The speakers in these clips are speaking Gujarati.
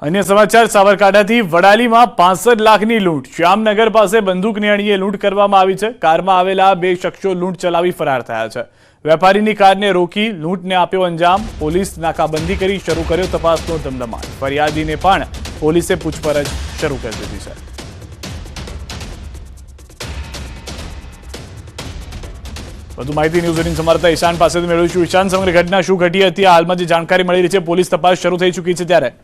अन्य समाचार साबरकांठाथी वडालीमां 65 लाखनी लूंट। श्यामनगर पासे बंदूकनी अણીએ लूंट કરવામાં આવી છે। કારમાં આવેલા બે શખ્સો લૂંટ ચલાવી ફરાર થયા છે। વેપારીની કારને રોકી લૂંટને આપ્યો અંજામ। પોલીસ નાકાબંધી કરી શરૂ કર્યો તપાસનો ધમધમાટ। ફરિયાદીને પણ પોલીસે પૂછપરછ શરૂ કરી દીધી છે। વધુ માહિતી ન્યૂઝ 18 સંવાદદાતા ઈશાન પાસેથી મેળવીશું। ઈશાન, સમગ્ર ઘટના શું ઘટી હતી? હાલમાં જે જાણકારી મળી રહી છે, પોલીસ તપાસ શરૂ થઈ ચૂકી છે ત્યારે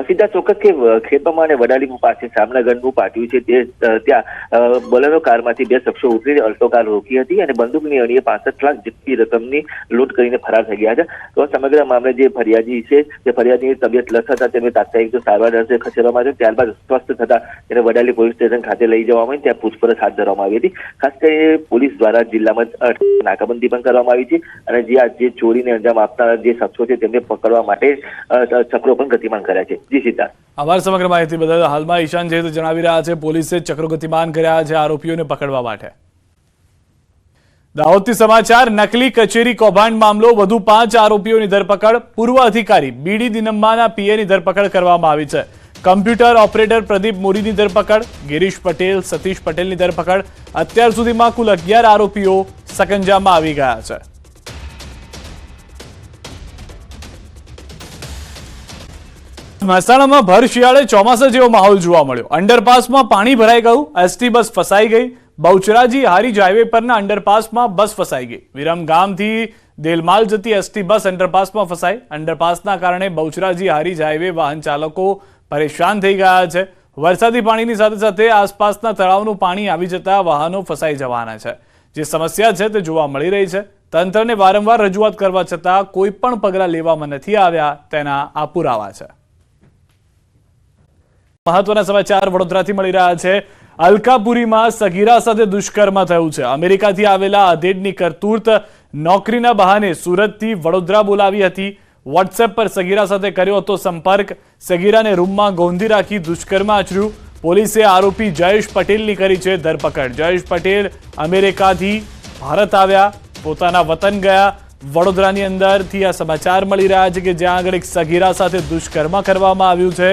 सीधा चौक्कस के खेतों में वडाली पास श्यामनगरનું પાટિયું છે ત્યાં બોલેરો કારમાંથી બે શખ્સો ઉતરીને અલ્ટો કાર રોકી હતી અને બંદૂકની અણીએ 65 લાખ જેટલી રકમની લૂંટ કરીને ફરાર થઈ ગયા છે। તો સમગ્ર મામલે જે ફરિયાદી છે તે ફરિયાદીની તબિયત લથતા હતા, તેમને તાત્કાલિક સારવાર અર્થે ખસેડવામાં આવ્યો। ત્યારબાદ સ્વસ્થ થતા તેને વડાલી પોલીસ સ્ટેશન ખાતે લઈ જવામાં આવી, ત્યાં પૂછપરછ હાથ ધરવામાં આવી હતી। ખાસ કરીને પોલીસ દ્વારા જિલ્લામાં નાકાબંધી પણ કરવામાં આવી છે અને જે ચોરીને અંજામ આપનાર જે શખ્સો છે તેમને પકડવા માટે ચક્રો પણ ગતિમાન કર્યા છે। जी सीता आभार समग्र माहिती बदल। हाल में ईशान जे जणावी रह्या छे, पोलीसे चक्रो गतिमान कर्या छे आरोपीओने पकड़वा माटे। दाहोदथी समाचार। नकली कचेरी कौभांड मामलो, વધુ 5 आरोपीओनी धरपकड़। पूर्व अधिकारी बीडी दिनम्माना पीएनी धरपकड़ करवामां आवी छे। कम्प्यूटर ऑपरेटर प्रदीप मोरीनी धरपकड़, गिरीश पटेल, सतीश पटेलनी धरपकड़। અત્યાર સુધીમાં કુલ 11 આરોપીઓ સકંજામાં આવી ગયા છે। મહેસાણામાં ભર શિયાળે ચોમાસા જેવો માહોલ જોવા મળ્યો। અંડરપાસમાં પાણી ભરાઈ ગયું, એસટી બસ ફસાઈ ગઈ। બહુચરાજી હારીજ હાઈવે પરના અંડરપાસમાં બસ ફસાઈ ગઈ। વિરમગામથી દેલમાલ જતી એસટી બસ અંડરપાસમાં ફસાઈ। અંડરપાસના કારણે બહુચરાજી હારીજ હાઈવે વાહન ચાલકો પરેશાન થઈ ગયા છે। વરસાદી પાણીની સાથે સાથે આસપાસના તળાવનું પાણી આવી જતા વાહનો ફસાઈ જવાના છે। જે સમસ્યા છે તે જોવા મળી રહી છે। તંત્રને વારંવાર રજૂઆત કરવા છતાં કોઈ પણ પગલાં લેવામાં નથી આવ્યા, તેના આ પુરાવા છે। મહત્વના સમાચાર વડોદરાથી મળી રહ્યા છે। અલકાપુરીમાં સગીરા સાથે દુષ્કર્મ થયું છે। અમેરિકાથી આવેલા આધેડની કરતૂત નોકરીના બહાને સુરતથી વડોદરા બોલાવી હતી। વોટ્સએપ પર સગીરા સાથે કર્યો હતો સંપર્ક। સગીરાને રૂમમાં ગોંધી રાખી દુષ્કર્મ આચર્યું। પોલીસે આરોપી જયેશ પટેલની કરી છે ધરપકડ। જયેશ પટેલ અમેરિકાથી ભારત આવ્યા, પોતાના વતન ગયા। વડોદરાની અંદરથી આ સમાચાર મળી રહ્યા છે કે જ્યાં આગળ એક સગીરા સાથે દુષ્કર્મ કરવામાં આવ્યું છે।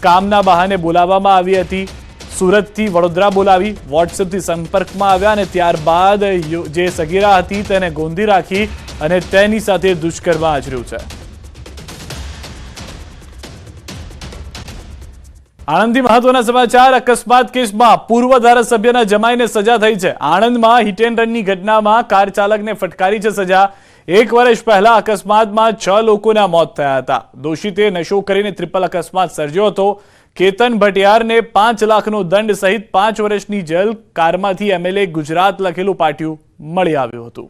કામના બહાને બોલાવવામાં આવી હતી। સુરતથી વડોદરા બોલાવી વોટ્સએપથી સંપર્કમાં આવ્યા અને ત્યારબાદ જે સગીરા હતી તેને ગોંધી રાખી અને તેની સાથે દુષ્કર્મ આચર્યું છે। આણંદથી મહત્વના સમાચાર। અકસ્માત કેસમાં પૂર્વ ધારાસભ્યના જમાઈને સજા થઈ છે। આણંદમાં હિટ એન્ડ રનની ઘટનામાં કાર ચાલકને ફટકારી છે સજા। 1 વર્ષ પહેલા અકસ્માતમાં 6 લોકોના મોત થયા હતા। દોષિતે નશો કરીને ટ્રિપલ અકસ્માત સર્જ્યો હતો। કેતન ભટિયારને 5 લાખનો દંડ સહિત 5 વર્ષની જેલ। કારમાંથી એમએલએ ગુજરાત લખેલું પાટિયું મળી આવ્યું હતું।